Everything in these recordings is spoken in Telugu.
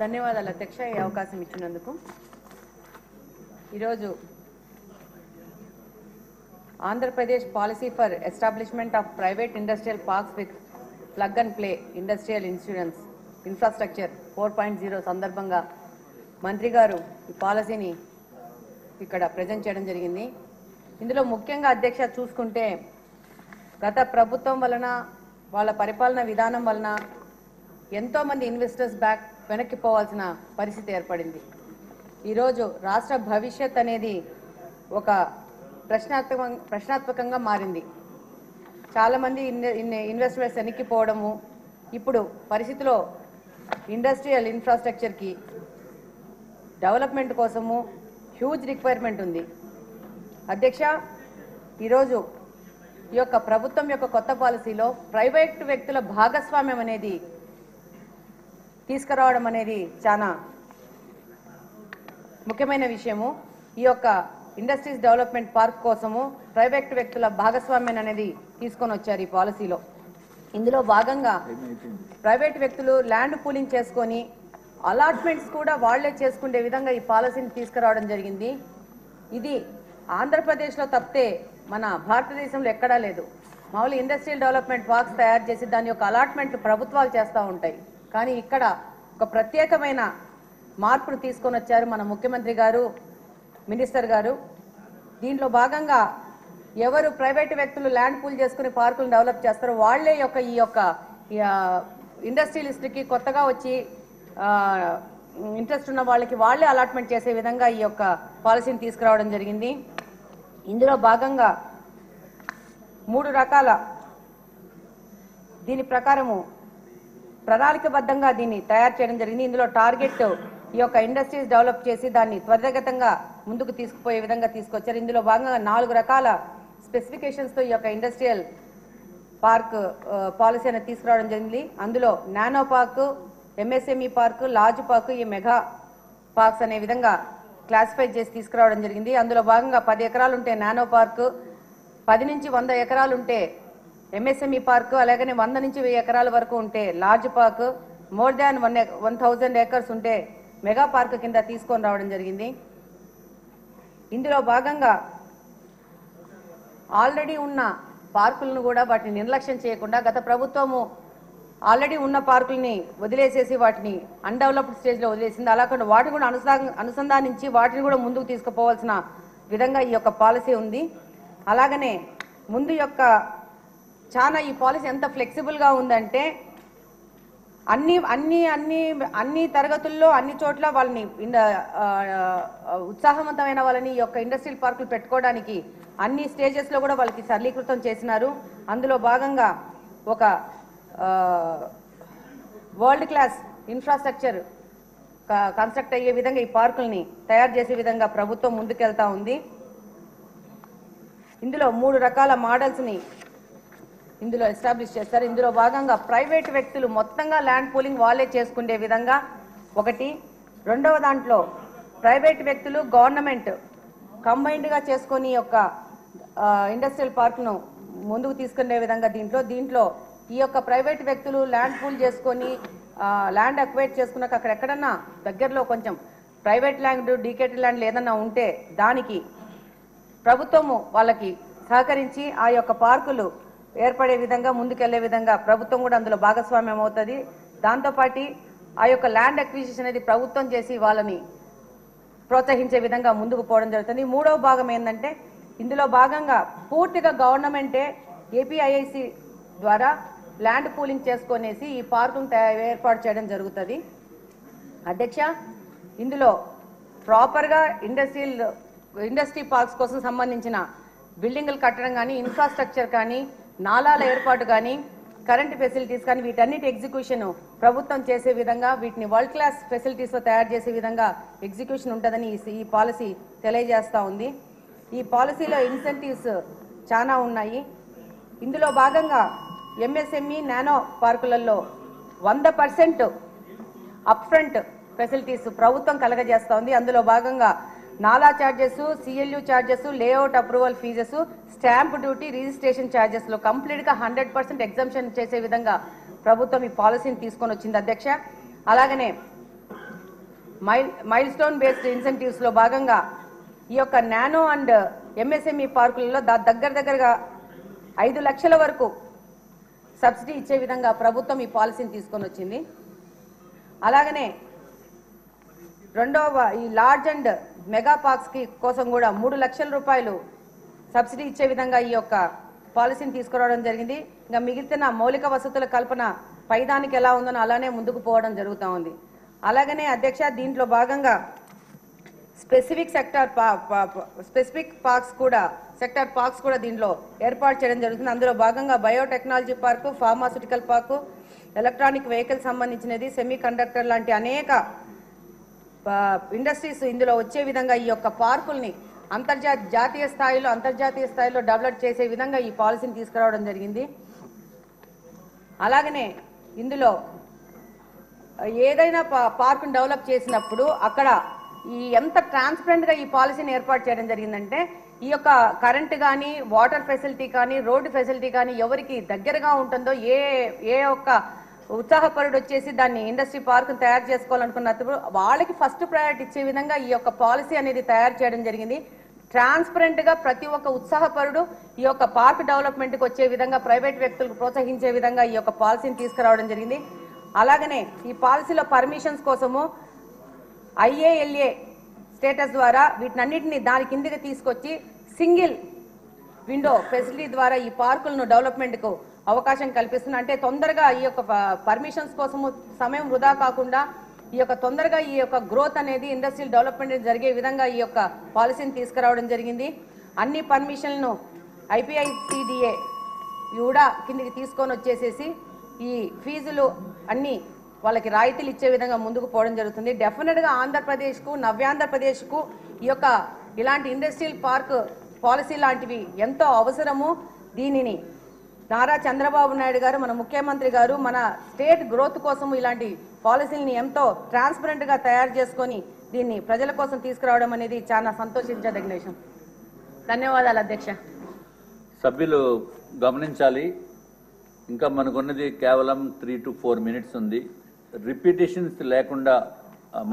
ధన్యవాదాలు అధ్యక్ష ఈ అవకాశం ఇచ్చినందుకు. ఈరోజు Andhra Pradesh policy for establishment of private industrial parks with plug and play industrial infrastructure 4.0 సందర్భంగా మంత్రి గారు ఈ పాలసీని ఇక్కడ ప్రజెంట్ చేయడం జరిగింది. ఇందులో ముఖ్యంగా అధ్యక్ష చూసుకుంటే గత ప్రభుత్వం వలన వాళ్ళ పరిపాలన విధానం వలన ఎంతోమంది ఇన్వెస్టర్స్ వెనక్కి పోవాల్సిన పరిస్థితి ఏర్పడింది. ఈరోజు రాష్ట్ర భవిష్యత్ అనేది ఒక ప్రశ్నాత్మకంగా మారింది. చాలామంది ఇన్వెస్టర్స్ వెనక్కి పోవడము, ఇప్పుడు పరిస్థితిలో ఇండస్ట్రియల్ ఇన్ఫ్రాస్ట్రక్చర్కి డెవలప్మెంట్ కోసము హ్యూజ్ రిక్వైర్మెంట్ ఉంది. అధ్యక్ష, ఈరోజు ఈ యొక్క ప్రభుత్వం యొక్క కొత్త పాలసీలో ప్రైవేట్ వ్యక్తుల భాగస్వామ్యం అనేది తీసుకురావడం అనేది చాలా ముఖ్యమైన విషయము. ఈ యొక్క ఇండస్ట్రీస్ డెవలప్మెంట్ పార్క్ కోసము ప్రైవేట్ వ్యక్తుల భాగస్వామ్యం అనేది తీసుకొని వచ్చారు ఈ పాలసీలో. ఇందులో భాగంగా ప్రైవేట్ వ్యక్తులు ల్యాండ్ పూలింగ్ చేసుకొని అలాట్మెంట్స్ కూడా వాళ్లే చేసుకునే విధంగా ఈ పాలసీని తీసుకురావడం జరిగింది. ఇది ఆంధ్రప్రదేశ్లో తప్పితే మన భారతదేశంలో ఎక్కడా లేదు. మామూలు ఇండస్ట్రియల్ డెవలప్మెంట్ పార్క్స్ తయారు చేసి దాని యొక్క అలాట్మెంట్ ప్రభుత్వాలు చేస్తూ ఉంటాయి. కానీ ఇక్కడ ఒక ప్రత్యేకమైన మార్పును తీసుకొని వచ్చారు మన ముఖ్యమంత్రి గారు, మినిస్టర్ గారు. దీంట్లో భాగంగా ఎవరు ప్రైవేట్ వ్యక్తులు ల్యాండ్ పూల్ చేసుకుని పార్కులను డెవలప్ చేస్తారో వాళ్లే ఈ యొక్క ఇండస్ట్రియలిస్ట్కి కొత్తగా వచ్చి ఇంట్రెస్ట్ ఉన్న వాళ్ళకి వాళ్లే అలాట్మెంట్ చేసే విధంగా ఈ యొక్క పాలసీని తీసుకురావడం జరిగింది. ఇందులో భాగంగా 3 రకాల దీని ప్రకారము ప్రణాళికబద్ధంగా దీన్ని తయారు చేయడం జరిగింది. ఇందులో టార్గెట్ ఈ యొక్క ఇండస్ట్రీస్ డెవలప్ చేసి దాన్ని త్వరితగతంగా ముందుకు తీసుకుపోయే విధంగా తీసుకొచ్చారు. ఇందులో భాగంగా 4 రకాల స్పెసిఫికేషన్స్తో ఈ యొక్క ఇండస్ట్రియల్ పార్క్ పాలసీ అనేది తీసుకురావడం జరిగింది. అందులో nano park, MSME park, large park, ఈ మెగా పార్క్స్ అనే విధంగా క్లాసిఫై చేసి తీసుకురావడం జరిగింది. అందులో భాగంగా 10 ఎకరాలు ఉంటే నానో పార్క్, 10 నుంచి 100 ఎకరాలు ఉంటే ఎంఎస్ఎంఈ పార్క్, అలాగనే 100 నుంచి 1000 ఎకరాల వరకు ఉంటే large park, more than 1000 acres ఉంటే మెగా పార్క్ కింద తీసుకొని రావడం జరిగింది. ఇందులో భాగంగా ఆల్రెడీ ఉన్న పార్కులను కూడా వాటిని నిర్లక్ష్యం చేయకుండా గత ప్రభుత్వము ఆల్రెడీ ఉన్న పార్కుల్ని వదిలేసేసి వాటిని అన్డెవలప్డ్ స్టేజ్లో వదిలేసింది. అలాగే వాటిని కూడా అనుసంధానించి వాటిని కూడా ముందుకు తీసుకుపోవాల్సిన విధంగా ఈ యొక్క పాలసీ ఉంది. అలాగనే ముందు యొక్క చాలా ఈ పాలసీ ఎంత ఫ్లెక్సిబుల్గా ఉందంటే అన్ని తరగతుల్లో అన్ని చోట్ల వాళ్ళని ఉత్సాహవంతమైన వాళ్ళని ఈ యొక్క ఇండస్ట్రియల్ పార్కులు పెట్టుకోవడానికి అన్ని స్టేజెస్లో కూడా వాళ్ళకి సరళీకృతం చేసినారు. అందులో భాగంగా ఒక వరల్డ్ క్లాస్ ఇన్ఫ్రాస్ట్రక్చర్ కన్స్ట్రక్ట్ అయ్యే విధంగా ఈ పార్కుల్ని తయారు చేసే విధంగా ప్రభుత్వం ముందుకెళ్తా ఉంది. ఇందులో 3 రకాల మోడల్స్ని ఇందులో ఎస్టాబ్లిష్ చేస్తారు. ఇందులో భాగంగా ప్రైవేట్ వ్యక్తులు మొత్తంగా ల్యాండ్ పూలింగ్ వాళ్ళే చేసుకునే విధంగా ఒకటి, రెండవ దాంట్లో ప్రైవేట్ వ్యక్తులు గవర్నమెంట్ కంబైన్డ్గా చేసుకొని యొక్క ఇండస్ట్రియల్ పార్క్ను ముందుకు తీసుకునే విధంగా దీంట్లో ఈ యొక్క ప్రైవేట్ వ్యక్తులు ల్యాండ్ పూల్ చేసుకొని ల్యాండ్ అక్వైర్ చేసుకున్నాక అక్కడెక్కడన్నా దగ్గరలో కొంచెం ప్రైవేట్ ల్యాండ్, డీకేటెడ్ ల్యాండ్లు ఏదన్నా ఉంటే దానికి ప్రభుత్వము వాళ్ళకి సహకరించి ఆ యొక్క పార్కులు ఏర్పడే విధంగా ముందుకెళ్లే విధంగా ప్రభుత్వం కూడా అందులో భాగస్వామ్యం అవుతుంది. దాంతోపాటు ఆ యొక్క ల్యాండ్ అక్విజిషన్ అనేది ప్రభుత్వం చేసి వాళ్ళని ప్రోత్సహించే విధంగా ముందుకు పోవడం జరుగుతుంది. 3వ భాగం ఏంటంటే ఇందులో భాగంగా పూర్తిగా గవర్నమెంటే ఏపీఐఐసి ద్వారా ల్యాండ్ పూలింగ్ చేసుకునేసి ఈ పార్కును ఏర్పాటు చేయడం జరుగుతుంది. అధ్యక్ష, ఇందులో ప్రాపర్గా ఇండస్ట్రీ పార్క్స్ కోసం సంబంధించిన బిల్డింగులు కట్టడం కానీ, ఇన్ఫ్రాస్ట్రక్చర్ కానీ, నాలాల ఏర్పాటు కానీ, కరెంట్ ఫెసిలిటీస్ కానీ వీటన్నిటి ఎగ్జిక్యూషన్ ప్రభుత్వం చేసే విధంగా వీటిని వరల్డ్ క్లాస్ ఫెసిలిటీస్తో తయారు చేసే విధంగా ఎగ్జిక్యూషన్ ఉంటుందని ఈ పాలసీ తెలియజేస్తూ ఉంది. ఈ పాలసీలో ఇన్సెంటివ్స్ చాలా ఉన్నాయి. ఇందులో భాగంగా ఎంఎస్ఎంఈ నానో పార్కులలో 100% అప్ ఫ్రంట్ ఫెసిలిటీస్ ప్రభుత్వం కలగజేస్తూ ఉంది. అందులో భాగంగా నాలా charges, CLU charges, layout approval fees, stamp duty, registration చార్జెస్లో కంప్లీట్గా 100% ఎగ్జంప్షన్ చేసే విధంగా ప్రభుత్వం ఈ పాలసీని తీసుకొని వచ్చింది అధ్యక్ష. అలాగనే మైల్ స్టోన్ బేస్డ్ ఇన్సెంటివ్స్లో భాగంగా ఈ యొక్క నానో అండ్ ఎంఎస్ఎంఈ పార్కులలో దగ్గరగా 5 లక్షల వరకు సబ్సిడీ ఇచ్చే విధంగా ప్రభుత్వం ఈ పాలసీని తీసుకొని వచ్చింది. అలాగనే రెండవ ఈ లార్జ్ అండ్ మెగా పార్క్స్కి కోసం కూడా 3 లక్షల రూపాయలు సబ్సిడీ ఇచ్చే విధంగా ఈ యొక్క పాలసీని తీసుకురావడం జరిగింది. ఇంకా మిగిలిన మౌలిక వసతుల కల్పన పైదానికి ఎలా ఉందో అలానే ముందుకు పోవడం జరుగుతూ ఉంది. అలాగనే అధ్యక్ష, దీంట్లో భాగంగా స్పెసిఫిక్ పార్క్స్ కూడా దీంట్లో ఏర్పాటు చేయడం జరుగుతుంది. అందులో భాగంగా biotechnology park, pharmaceutical park, electronic vehicle సంబంధించినది, సెమీ కండక్టర్ లాంటి అనేక ఇండస్ట్రీస్ ఇందులో వచ్చే విధంగా ఈ యొక్క పార్కుల్ని జాతీయ స్థాయిలో డెవలప్ చేసే విధంగా ఈ పాలసీని తీసుకురావడం జరిగింది. అలాగనే ఇందులో ఏదైనా పార్కును డెవలప్ చేసినప్పుడు అక్కడ ఎంత ట్రాన్స్పరెంట్గా ఈ పాలసీని ఏర్పాటు చేయడం జరిగిందంటే ఈ యొక్క కరెంట్ కానీ, వాటర్ ఫెసిలిటీ కానీ, రోడ్డు ఫెసిలిటీ కానీ ఎవరికి దగ్గరగా ఉంటుందో ఏ ఒక్క ఉత్సాహపరుడు వచ్చేసి దాన్ని ఇండస్ట్రీ పార్కును తయారు చేసుకోవాలనుకున్నప్పుడు వాళ్ళకి ఫస్ట్ ప్రయారిటీ ఇచ్చే విధంగా ఈ యొక్క పాలసీ అనేది తయారు చేయడం జరిగింది. ట్రాన్స్పరెంట్గా ప్రతి ఒక్క ఉత్సాహపరుడు ఈ యొక్క పార్క్ డెవలప్మెంట్కి వచ్చే విధంగా, ప్రైవేట్ వ్యక్తులకు ప్రోత్సహించే విధంగా ఈ యొక్క పాలసీని తీసుకురావడం జరిగింది. అలాగనే ఈ పాలసీలో పర్మిషన్స్ కోసము IALA స్టేటస్ ద్వారా వీటినన్నింటినీ దాని కిందకి తీసుకొచ్చి సింగిల్ విండో ఫెసిలిటీ ద్వారా ఈ పార్కులను డెవలప్మెంట్కు అవకాశం కల్పిస్తుంది. అంటే తొందరగా ఈ యొక్క పర్మిషన్స్ కోసము సమయం వృధా కాకుండా తొందరగా ఈ యొక్క గ్రోత్ అనేది ఇండస్ట్రియల్ డెవలప్మెంట్ జరిగే విధంగా ఈ యొక్క పాలసీని తీసుకురావడం జరిగింది. అన్ని పర్మిషన్లను IPICDA కూడా కిందికి తీసుకొని వచ్చేసేసి ఈ ఫీజులు అన్ని వాళ్ళకి రాయితీలు ఇచ్చే విధంగా ముందుకు పోవడం జరుగుతుంది. డెఫినెట్గా ఆంధ్రప్రదేశ్కు, నవ్యాంధ్రప్రదేశ్కు ఇలాంటి ఇండస్ట్రియల్ పార్క్ పాలసీ లాంటివి ఎంతో అవసరము. దీనిని నారా చంద్రబాబు నాయుడు గారు, మన ముఖ్యమంత్రి గారు, మన స్టేట్ గ్రోత్ కోసం ఇలాంటి పాలసీలని ఎంతో ట్రాన్స్పరెంట్గా తయారు చేసుకొని దీన్ని ప్రజల కోసం తీసుకురావడం అనేది చాలా సంతోషించదగిన విషయం. ధన్యవాదాలు అధ్యక్ష. సభ్యులు గమనించాలి, ఇంకా మనకున్నది కేవలం 3 to 4 minutes ఉంది. రిపీటేషన్స్ లేకుండా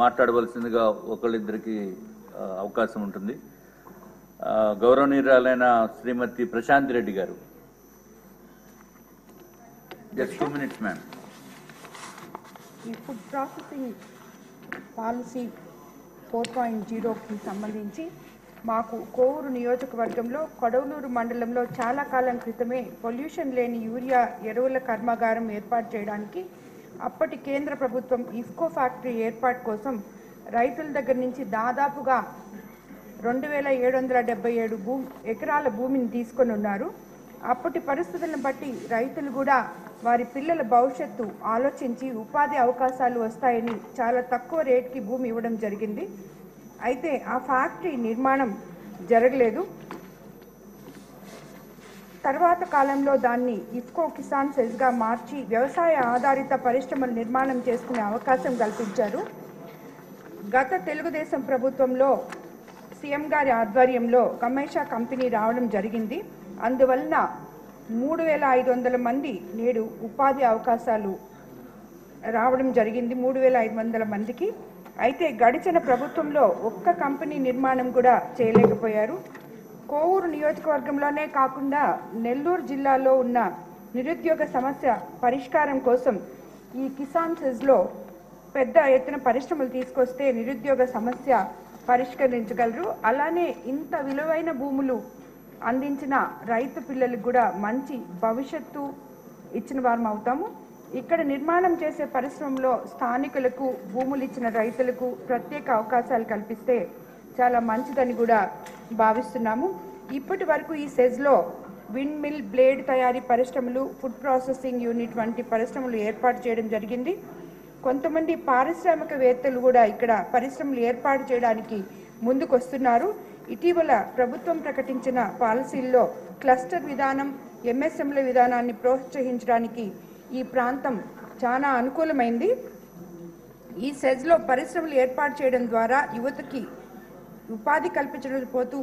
మాట్లాడవలసిందిగా ఒకళ్ళిద్దరికి అవకాశం ఉంటుంది. గౌరవనీయురాలైన శ్రీమతి ప్రశాంత్ రెడ్డి గారు. Just 2 minutes ma'am. ఈ ఫుడ్ ప్రాసెసింగ్ పాలసీ 4.0కి సంబంధించి మాకు కోవూరు నియోజకవర్గంలో కొడవలూరు మండలంలో చాలా కాలం క్రితమే పొల్యూషన్ లేని యూరియా ఎరువుల కర్మాగారం ఏర్పాటు చేయడానికి అప్పటి కేంద్ర ప్రభుత్వం ఇఫ్కో ఫ్యాక్టరీ ఏర్పాటు కోసం రైతుల దగ్గర నుంచి దాదాపుగా 2777 ఎకరాల భూమిని తీసుకొని ఉన్నారు. అప్పటి పరిస్థితులను బట్టి రైతులు కూడా వారి పిల్లల భవిష్యత్తు ఆలోచించి ఉపాధి అవకాశాలు వస్తాయని చాలా తక్కువ రేటుకి భూమి ఇవ్వడం జరిగింది. అయితే ఆ ఫ్యాక్టరీ నిర్మాణం జరగలేదు. తర్వాత కాలంలో దాన్ని ఇఫ్కో కిసాన్ సెజ్గా మార్చి వ్యవసాయ ఆధారిత పరిశ్రమల నిర్మాణం చేసుకునే అవకాశం కల్పించారు. గత తెలుగుదేశం ప్రభుత్వంలో సీఎం గారి ఆధ్వర్యంలో కమేషా కంపెనీ రావడం జరిగింది. అందువలన 3500 మంది నేడు ఉపాధి అవకాశాలు రావడం జరిగింది, 3500 మందికి. అయితే గడిచిన ప్రభుత్వంలో ఒక్క కంపెనీ నిర్మాణం కూడా చేయలేకపోయారు. కోవూరు నియోజకవర్గంలోనే కాకుండా నెల్లూరు జిల్లాలో ఉన్న నిరుద్యోగ సమస్య పరిష్కారం కోసం ఈ కిసాన్ సెజ్లో పెద్ద ఎత్తున పరిశ్రమలు తీసుకొస్తే నిరుద్యోగ సమస్య పరిష్కరించగలరు. అలానే ఇంత విలువైన భూములు అందించిన రైతు పిల్లలకు కూడా మంచి భవిష్యత్తు ఇచ్చిన వారం అవుతాము. ఇక్కడ నిర్మాణం చేసే పరిశ్రమలో స్థానికులకు, భూములు ఇచ్చిన రైతులకు ప్రత్యేక అవకాశాలు కల్పిస్తే చాలా మంచిదని కూడా భావిస్తున్నాము. ఇప్పటి వరకు ఈ సెజ్లో విండ్ మిల్, బ్లేడ్ తయారీ పరిశ్రమలు, ఫుడ్ ప్రాసెసింగ్ యూనిట్ వంటి పరిశ్రమలు ఏర్పాటు చేయడం జరిగింది. కొంతమంది పారిశ్రామికవేత్తలు కూడా ఇక్కడ పరిశ్రమలు ఏర్పాటు చేయడానికి ముందుకు వస్తున్నారు. ఇటీవల ప్రభుత్వం ప్రకటించిన పాలసీల్లో క్లస్టర్ విధానం, ఎంఎస్ఎంల విధానాన్ని ప్రోత్సహించడానికి ఈ ప్రాంతం చాలా అనుకూలమైంది. ఈ సెజ్లో పరిశ్రమలు ఏర్పాటు చేయడం ద్వారా యువతకి ఉపాధి కల్పించడంతో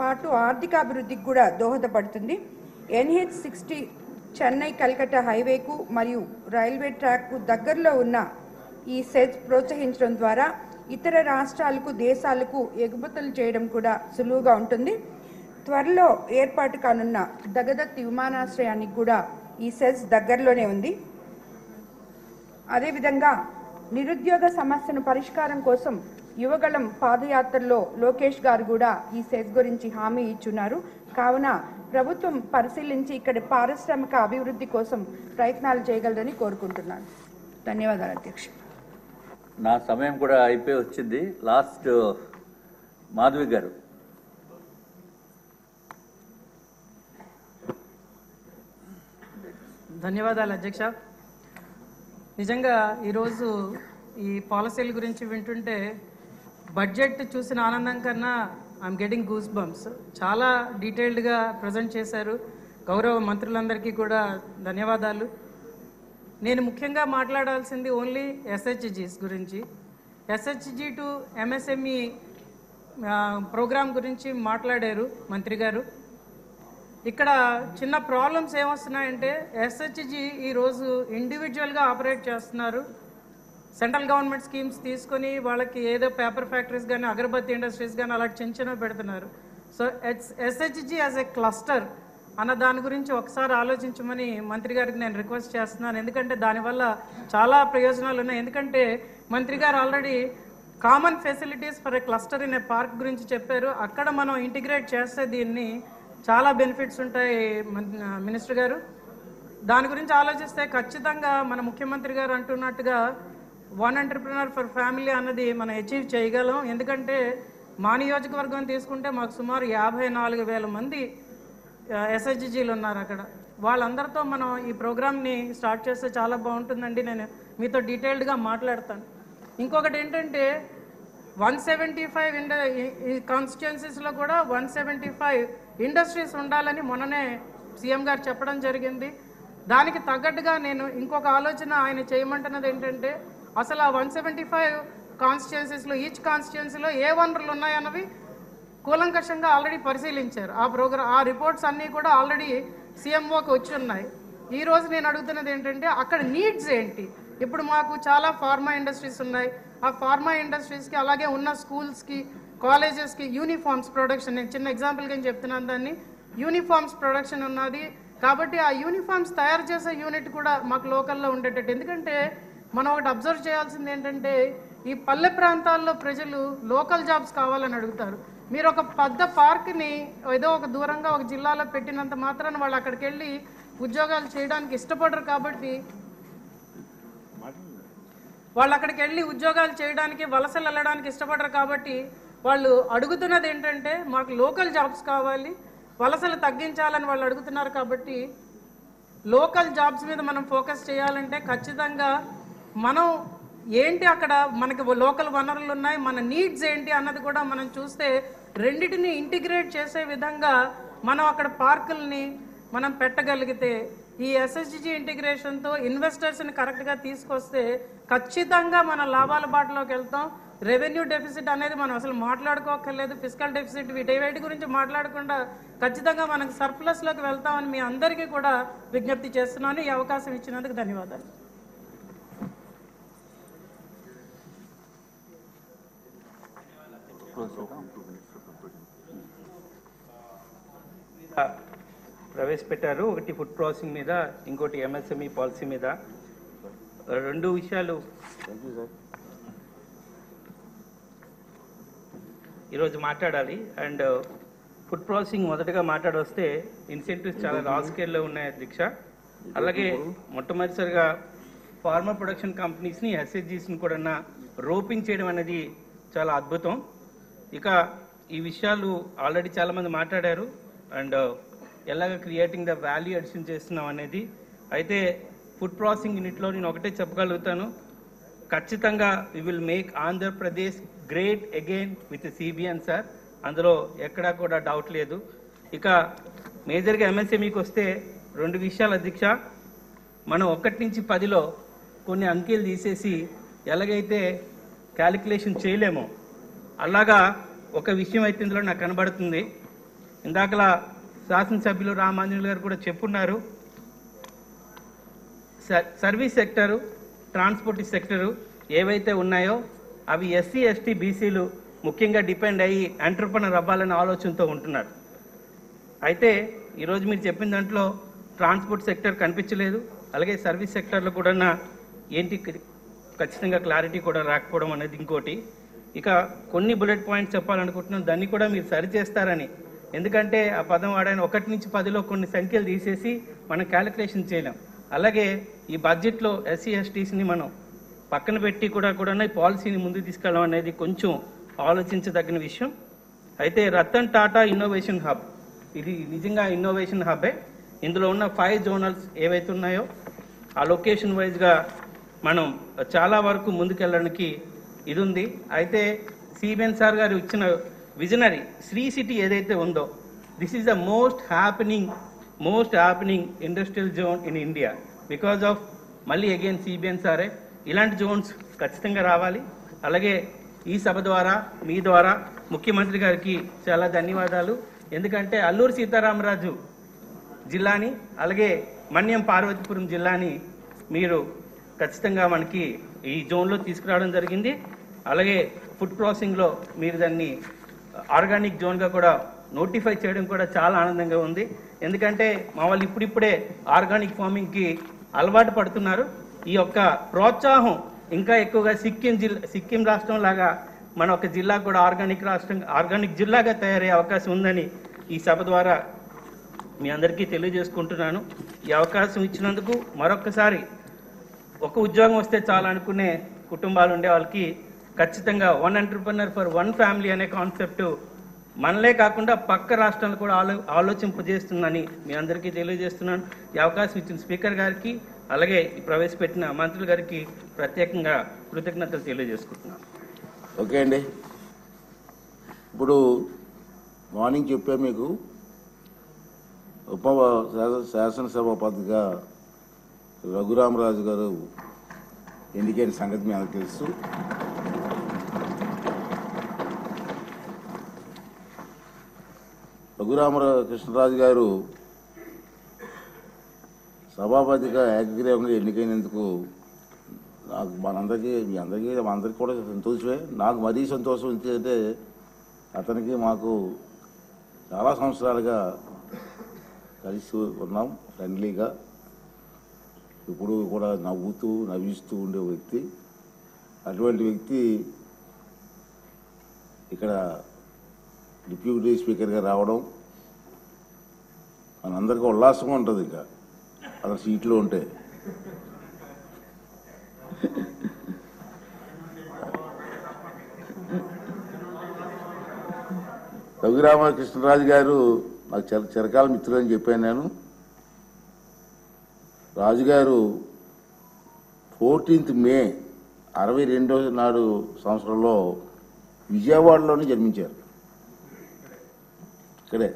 పాటు ఆర్థికాభివృద్ధికి కూడా దోహదపడుతుంది. NH60 చెన్నై కల్కట్టా హైవేకు మరియు రైల్వే ట్రాక్కు దగ్గరలో ఉన్న ఈ సెజ్ ప్రోత్సహించడం ద్వారా ఇతర రాష్ట్రాలకు దేశాలకు ఎగుమతులు చేయడం కూడా సులువుగా ఉంటుంది. త్వరలో ఏర్పాటు కానున్న దగదత్ విమానాశ్రయానికి కూడా ఈ సెజ్ దగ్గరలోనే ఉంది. అదేవిధంగా నిరుద్యోగ సమస్యను పరిష్కారం కోసం యువగళం పాదయాత్రలో లోకేష్ గారు కూడా ఈ సెజ్ గురించి హామీ ఇచ్చున్నారు. కావున ప్రభుత్వం పరిశీలించి ఇక్కడి పారిశ్రామిక అభివృద్ధి కోసం ప్రయత్నాలు చేయగలరని కోరుకుంటున్నాను. ధన్యవాదాలు అధ్యక్ష. నా సమయం కూడా అయిపోయి వచ్చింది. లాస్ట్ మాధవి గారు. ధన్యవాదాలు అధ్యక్ష. నిజంగా ఈరోజు ఈ పాలసీల గురించి వింటుంటే బడ్జెట్ చూసిన ఆనందం కన్నా ఐఎమ్ గెటింగ్ గూస్ బంప్స్. చాలా డీటెయిల్డ్గా ప్రజెంట్ చేశారు. గౌరవ మంత్రులందరికీ కూడా ధన్యవాదాలు. నేను ముఖ్యంగా మాట్లాడాల్సింది ఓన్లీ ఎస్హెచ్జీస్ గురించి. ఎస్హెచ్జీ టు ఎంఎస్ఎంఈ ప్రోగ్రాం గురించి మాట్లాడారు మంత్రి గారు. ఇక్కడ చిన్న ప్రాబ్లమ్స్ ఏమొస్తున్నాయంటే ఎస్హెచ్జీ ఈరోజు ఇండివిజువల్గా ఆపరేట్ చేస్తున్నారు. సెంట్రల్ గవర్నమెంట్ స్కీమ్స్ తీసుకొని వాళ్ళకి ఏదో పేపర్ ఫ్యాక్టరీస్ కానీ అగరబత్తి ఇండస్ట్రీస్ కానీ అలా చిన్న పెడుతున్నారు. So SHG as a cluster అన్న దాని గురించి ఒకసారి ఆలోచించమని మంత్రి గారికి నేను రిక్వెస్ట్ చేస్తున్నాను. ఎందుకంటే దానివల్ల చాలా ప్రయోజనాలు ఉన్నాయి. ఎందుకంటే మంత్రి గారు already common facilities for a cluster in a park గురించి చెప్పారు. అక్కడ మనం ఇంటిగ్రేట్ చేస్తే దీన్ని చాలా బెనిఫిట్స్ ఉంటాయి మినిస్టర్ గారు. దాని గురించి ఆలోచిస్తే ఖచ్చితంగా మన ముఖ్యమంత్రి గారు అంటున్నట్టుగా వన్ ఎంటర్ప్రినర్ ఫర్ ఫ్యామిలీ అన్నది మనం అచీవ్ చేయగలం. ఎందుకంటే మా నియోజకవర్గం తీసుకుంటే మాకు సుమారు 54,000 మంది ఎస్హెచ్జీలు ఉన్నారు అక్కడ. వాళ్ళందరితో మనం ఈ ప్రోగ్రామ్ని స్టార్ట్ చేస్తే చాలా బాగుంటుందండి. నేను మీతో డీటెయిల్డ్గా మాట్లాడతాను. ఇంకొకటి ఏంటంటే 175 కాన్స్టిట్యుయెన్సీస్లో కూడా 175 ఇండస్ట్రీస్ ఉండాలని మొన్ననే సీఎం గారు చెప్పడం జరిగింది. దానికి తగ్గట్టుగా నేను ఇంకొక ఆలోచన ఆయన చేయమంటున్నది ఏంటంటే అసలు ఆ 175 కాన్స్టిట్యుయెన్సీస్లో ఈచ్ కాన్స్టిట్యుయెన్సీలో ఏ వనరులు ఉన్నాయన్నవి కూలంకషంగా ఆల్రెడీ పరిశీలించారు. ఆ రిపోర్ట్స్ అన్నీ కూడా ఆల్రెడీ సీఎంఓకి వచ్చి ఉన్నాయి. ఈరోజు నేను అడుగుతున్నది ఏంటంటే అక్కడ నీడ్స్ ఏంటి. ఇప్పుడు మాకు చాలా ఫార్మా ఇండస్ట్రీస్ ఉన్నాయి. ఆ ఫార్మా ఇండస్ట్రీస్కి అలాగే ఉన్న స్కూల్స్కి కాలేజెస్కి యూనిఫామ్స్ ప్రొడక్షన్, నేను చిన్న ఎగ్జాంపుల్గా చెప్తున్నాను దాన్ని, యూనిఫామ్స్ ప్రొడక్షన్ ఉన్నది. కాబట్టి ఆ యూనిఫామ్స్ తయారు చేసే యూనిట్ కూడా మాకు లోకల్లో ఉండేటట్టు. ఎందుకంటే మనం ఒకటి అబ్జర్వ్ చేయాల్సింది ఏంటంటే ఈ పల్లె ప్రాంతాల్లో ప్రజలు లోకల్ జాబ్స్ కావాలని అడుగుతారు. మీరు ఒక పెద్ద పార్క్ని ఏదో ఒక దూరంగా ఒక జిల్లాలో పెట్టినంత మాత్రాన వాళ్ళు అక్కడికి వెళ్ళి ఉద్యోగాలు చేయడానికి ఇష్టపడరు. కాబట్టి వాళ్ళు అక్కడికి వెళ్ళి ఉద్యోగాలు చేయడానికి వలసలు వెళ్ళడానికి ఇష్టపడరు. కాబట్టి వాళ్ళు అడుగుతున్నది ఏంటంటే మాకు లోకల్ జాబ్స్ కావాలి, వలసలు తగ్గించాలని వాళ్ళు అడుగుతున్నారు. కాబట్టి లోకల్ జాబ్స్ మీద మనం ఫోకస్ చేయాలంటే ఖచ్చితంగా మనం ఏంటి అక్కడ మనకి లోకల్ వనరులు ఉన్నాయి, మన నీడ్స్ ఏంటి అన్నది కూడా మనం చూస్తే రెండిటిని ఇంటిగ్రేట్ చేసే విధంగా మనం అక్కడ పార్కుల్ని మనం పెట్టగలిగితే ఈ ఎస్హెచ్జీ ఇంటిగ్రేషన్తో ఇన్వెస్టర్స్ని కరెక్ట్గా తీసుకొస్తే ఖచ్చితంగా మన లాభాల బాటలోకి వెళ్తాం. రెవెన్యూ డెఫిసిట్ అనేది మనం అసలు మాట్లాడుకోకర్లేదు. ఫిజికల్ డెఫిసిట్ వీటి గురించి మాట్లాడకుండా ఖచ్చితంగా మనకు సర్ప్లస్లోకి వెళ్తామని మీ అందరికీ కూడా విజ్ఞప్తి చేస్తున్నాను. ఈ అవకాశం ఇచ్చినందుకు ధన్యవాదాలు. ప్రవేశపెట్టారు. ఒకటి ఫుడ్ ప్రాసెసింగ్ మీద, ఇంకోటి ఎంఎస్ఎంఈ పాలసీ మీద. రెండు విషయాలు ఈరోజు మాట్లాడాలి. అండ్ ఫుడ్ ప్రాసెసింగ్ మొదటగా మాట్లాడొస్తే ఇన్సెంటివ్స్ చాలా లార్జ్ స్కేల్లో ఉన్నాయి అధ్యక్ష. అలాగే మొట్టమొదటిసారిగా ఫార్మర్ ప్రొడక్షన్ కంపెనీస్ని ఎస్హెచ్జీస్ని కూడా రోపింగ్ చేయడం అనేది చాలా అద్భుతం. ఇక ఈ విషయాలు ఆల్రెడీ చాలామంది మాట్లాడారు. అండ్ ఎలాగ క్రియేటింగ్ ద వాల్యూ అడిషన్ చేస్తున్నాం అనేది. అయితే ఫుడ్ ప్రాసెసింగ్ యూనిట్లో నేను ఒకటే చెప్పగలుగుతాను, ఖచ్చితంగా we will make Andhra Pradesh great again with CBN sir. అందులో ఎక్కడా కూడా డౌట్ లేదు. ఇక మేజర్గా ఎంఎస్ఎంఈకి వస్తే రెండు విషయాలు అధ్యక్ష. మనం 1 నుంచి 10లో కొన్ని అంకెలు తీసేసి ఎలాగైతే క్యాలిక్యులేషన్ చేయలేమో అలాగా ఒక విషయం అయితే ఇందులో నాకు కనబడుతుంది. ఇందాకలా శాసనసభ్యులు రామాంజనేయులు గారు కూడా చెప్పున్నారు, సర్వీస్ సెక్టరు, ట్రాన్స్పోర్ట్ సెక్టరు ఏవైతే ఉన్నాయో అవి ఎస్సీ ఎస్టీ బీసీలు ముఖ్యంగా డిపెండ్ అయ్యి ఎంటర్ప్రెనర్ అవ్వాలనే ఆలోచనతో ఉంటున్నారు. అయితే ఈరోజు మీరు చెప్పిన దాంట్లో ట్రాన్స్పోర్ట్ సెక్టర్ కనిపించలేదు, అలాగే సర్వీస్ సెక్టర్లో కూడా ఏంటి ఖచ్చితంగా క్లారిటీ కూడా రాకపోవడం అనేది ఇంకోటి. ఇక కొన్ని బుల్లెట్ పాయింట్స్ చెప్పాలనుకుంటున్నాం, దాన్ని కూడా మీరు సరిచేస్తారని. ఎందుకంటే ఆ పదం వాడని 1 నుంచి 10లో కొన్ని సంఖ్యలు తీసేసి మనం క్యాలిక్యులేషన్ చేయలేం. అలాగే ఈ బడ్జెట్లో ఎస్సీ ఎస్టీస్ని మనం పక్కన పెట్టి కూడా ఈ పాలసీని ముందుకు తీసుకెళ్ళడం అనేది కొంచెం ఆలోచించదగిన విషయం. అయితే రతన్ టాటా ఇన్నోవేషన్ హబ్, ఇది నిజంగా ఇన్నోవేషన్ హబ్బే. ఇందులో ఉన్న 5 జోనల్స్ ఏవైతే ఉన్నాయో ఆ లొకేషన్ వైజ్గా మనం చాలా వరకు ముందుకెళ్ళడానికి ఇది ఉంది. అయితే సిబిఎన్ సార్ గారు ఇచ్చిన విజనరీ శ్రీ సిటీ ఏదైతే ఉందో, this is the most happening industrial zone in India because of మళ్ళీ అగైన్ సిబిఎన్ సారే. ఇలాంటి జోన్స్ ఖచ్చితంగా రావాలి. అలాగే ఈ సభ ద్వారా మీ ద్వారా ముఖ్యమంత్రి గారికి చాలా ధన్యవాదాలు. ఎందుకంటే అల్లూరు సీతారామరాజు జిల్లాని అలాగే మన్యం పార్వతీపురం జిల్లాని మీరు ఖచ్చితంగా మనకి ఈ జోన్లో తీసుకురావడం జరిగింది. అలాగే ఫుడ్ ప్రాసెసింగ్లో మీరు దాన్ని ఆర్గానిక్ జోన్గా కూడా నోటిఫై చేయడం కూడా చాలా ఆనందంగా ఉంది. ఎందుకంటే మా వాళ్ళు ఇప్పుడిప్పుడే ఆర్గానిక్ ఫార్మింగ్కి అలవాటు పడుతున్నారు. ఈ యొక్క ప్రోత్సాహం ఇంకా ఎక్కువగా సిక్కిం రాష్ట్రం లాగా మన ఒక జిల్లా కూడా ఆర్గానిక్ జిల్లాగా తయారయ్యే అవకాశం ఉందని ఈ సభ ద్వారా మీ అందరికీ తెలియజేసుకుంటున్నాను. ఈ అవకాశం ఇచ్చినందుకు మరొక్కసారి ఒక ఉద్యోగం వస్తే చాలా అనుకునే కుటుంబాలు ఉండే వాళ్ళకి ఖచ్చితంగా 1 ఎంటర్‌ప్రెన్యూర్ ఫర్ 1 ఫ్యామిలీ అనే కాన్సెప్ట్ మనలే కాకుండా పక్క రాష్ట్రాలు కూడా ఆలోచింపజేస్తుందని మీ అందరికీ తెలియజేస్తున్నాను. ఈ అవకాశం ఇచ్చిన స్పీకర్ గారికి అలాగే ప్రవేశపెట్టిన మంత్రులు గారికి ప్రత్యేకంగా కృతజ్ఞతలు తెలియజేసుకుంటున్నాను. ఓకే అండి, ఇప్పుడు మార్నింగ్ చెప్పా మీకు శాసనసభాపతిగా రఘురామరాజు గారు ఎన్నికైన సంగతి మీ అందరికీ తెలుసు. కృష్ణరాజు గారు సభాపతిగా ఏకగ్రీవంగా ఎన్నికైనందుకు నాకు మీ అందరికీ కూడా సంతోషమే. నాకు మరీ సంతోషం ఏంటంటే అతనికి మాకు చాలా సంవత్సరాలుగా కలిసి ఉన్నాం, ఫ్రెండ్లీగా, ఇప్పుడు కూడా నవ్విస్తూ ఉండే వ్యక్తి. అటువంటి వ్యక్తి ఇక్కడ డిప్యూటీ స్పీకర్గా రావడం మనందరికీ ఉల్లాసంగా ఉంటుంది. ఇంకా అతను సీట్లో ఉంటే రఘురామకృష్ణరాజు గారు నాకు చిరకాల మిత్రులు అని చెప్పాను నేను. రాజుగారు 14th మే 62వ నాడు సంవత్సరంలో విజయవాడలోనే జన్మించారు. ఇక్కడే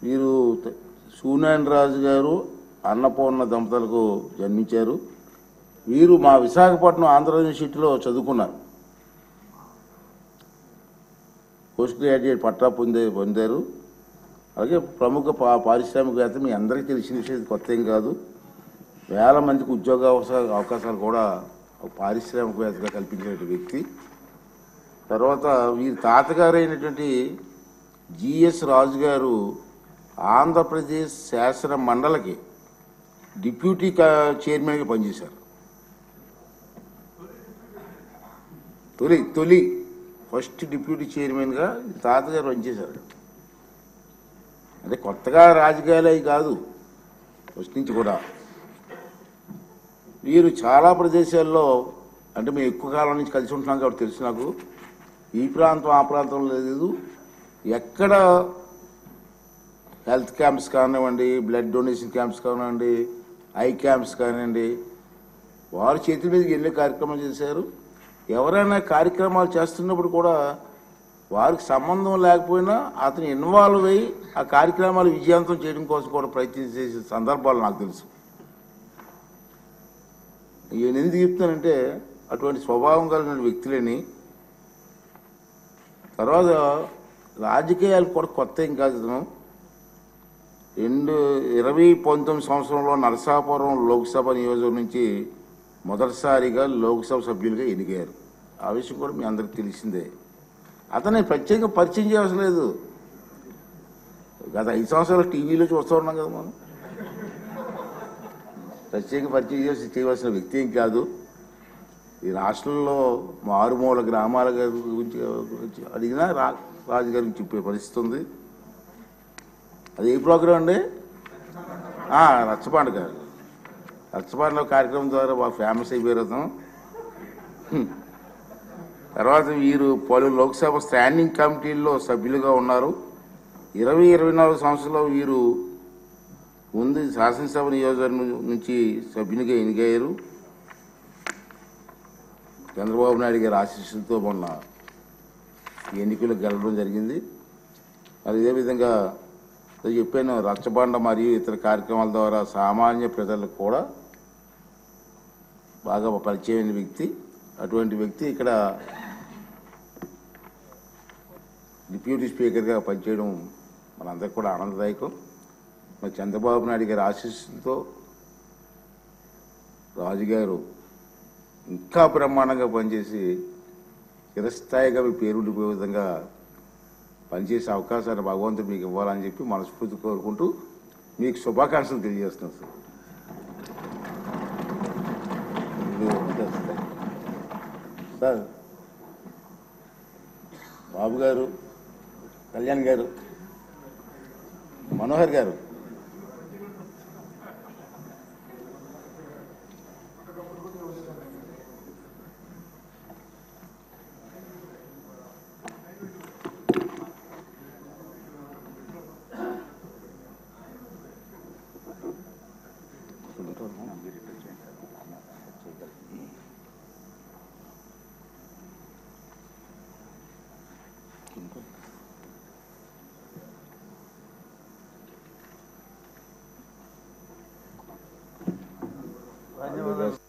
వీరు సూనారాయణ రాజు గారు అన్నపూర్ణ దంపతులకు జన్మించారు. వీరు మా విశాఖపట్నం ఆంధ్ర యూనివర్సిటీలో చదువుకున్నారు. పోస్ట్ గ్రాడ్యుయేట్ పట్టా పొందారు. అలాగే ప్రముఖ పారిశ్రామికవేత్త, మీ అందరికీ తెలిసిన విషయం, కొత్త ఏం కాదు. వేల మందికి ఉద్యోగ అవకాశాలు కూడా పారిశ్రామికవేత్తగా కల్పించిన వ్యక్తి. తర్వాత వీరి తాతగారు అయినటువంటి జిఎస్ రాజు గారు ఆంధ్రప్రదేశ్ శాసన మండలికి డిప్యూటీ చైర్మన్గా పనిచేశారు. తొలి ఫస్ట్ డిప్యూటీ చైర్మన్గా తాతగారు పనిచేశారు. అంటే కొత్తగా రాజకీయాలు అవి కాదు, ఫస్ట్ నుంచి కూడా. వీరు చాలా ప్రదేశాల్లో, అంటే మేము ఎక్కువ కాలం నుంచి కలిసి ఉంటున్నాం కాబట్టి తెలుసు నాకు, ఈ ప్రాంతం ఆ ప్రాంతంలో లేదు, ఎక్కడ హెల్త్ క్యాంప్స్ కానివ్వండి, బ్లడ్ డొనేషన్ క్యాంప్స్ కానివ్వండి, ఐ క్యాంప్స్ కానివ్వండి, వారి చేతుల మీదకి ఎన్నో కార్యక్రమాలు చేశారు. ఎవరైనా కార్యక్రమాలు చేస్తున్నప్పుడు కూడా వారికి సంబంధం లేకపోయినా అతను ఇన్వాల్వ్ అయ్యి ఆ కార్యక్రమాలు విజయవంతం చేయడం కోసం కూడా ప్రయత్నం చేసే సందర్భాలు నాకు తెలుసు. నేను ఎందుకు చెప్తానంటే అటువంటి స్వభావం కలిగిన వ్యక్తులని. తర్వాత రాజకీయాలు కూడా కొత్త ఏం కాదు. 2019 సంవత్సరంలో నరసాపురం లోక్సభ నియోజకవర్గం నుంచి మొదటిసారిగా లోక్సభ సభ్యులుగా ఎన్నికయ్యారు. ఆ విషయం కూడా మీ అందరికి తెలిసిందే. అతన్ని ప్రత్యేకంగా పరిచయం చేయవలసిన లేదు. గత 5 సంవత్సరాలు టీవీలో చూస్తూ ఉన్నాం కదా మనం. ప్రత్యేక పరిచయం చేయవలసిన వ్యక్తి ఏం కాదు. ఈ రాష్ట్రంలో మారుమూల గ్రామాల గురించి అడిగినా రాజుగారికి చెప్పే పరిస్థితి ఉంది. అది ఏ ప్రోగ్రాం అండి? రచ్చబండ గారు. రచ్చబండలో కార్యక్రమం ద్వారా బాగా ఫేమస్ అయిపోయారు అతను. తర్వాత వీరు పలు లోక్సభ స్టాండింగ్ కమిటీల్లో సభ్యులుగా ఉన్నారు. 24 సంవత్సరాల్లో వీరు ముందు శాసనసభ నియోజకవర్గం నుంచి సభ్యునిగా ఎన్నికయ్యారు. చంద్రబాబు నాయుడు గారి ఆశీస్సులతో మొన్న ఎన్నికలకు గెలవడం జరిగింది. అదేవిధంగా చెప్పాను, రచ్చబండ మరియు ఇతర కార్యక్రమాల ద్వారా సామాన్య ప్రజలకు కూడా బాగా పరిచయమైన వ్యక్తి. అటువంటి వ్యక్తి ఇక్కడ డిప్యూటీ స్పీకర్గా పనిచేయడం మనందరికీ కూడా ఆనందదాయకం. మరి చంద్రబాబు నాయుడు గారి ఆశీస్సులతో రాజుగారు ఇంకా బ్రహ్మాండంగా పనిచేసి చిరస్థాయిగా మీ పేరు ఉండిపోయే విధంగా పనిచేసే అవకాశాన్ని భగవంతుడు మీకు ఇవ్వాలని చెప్పి మనస్ఫూర్తి కోరుకుంటూ మీకు శుభాకాంక్షలు తెలియజేస్తున్నాను సార్. బాబు గారు, కళ్యాణ్ గారు, మనోహర్ గారు, ధన్యవాదాలు.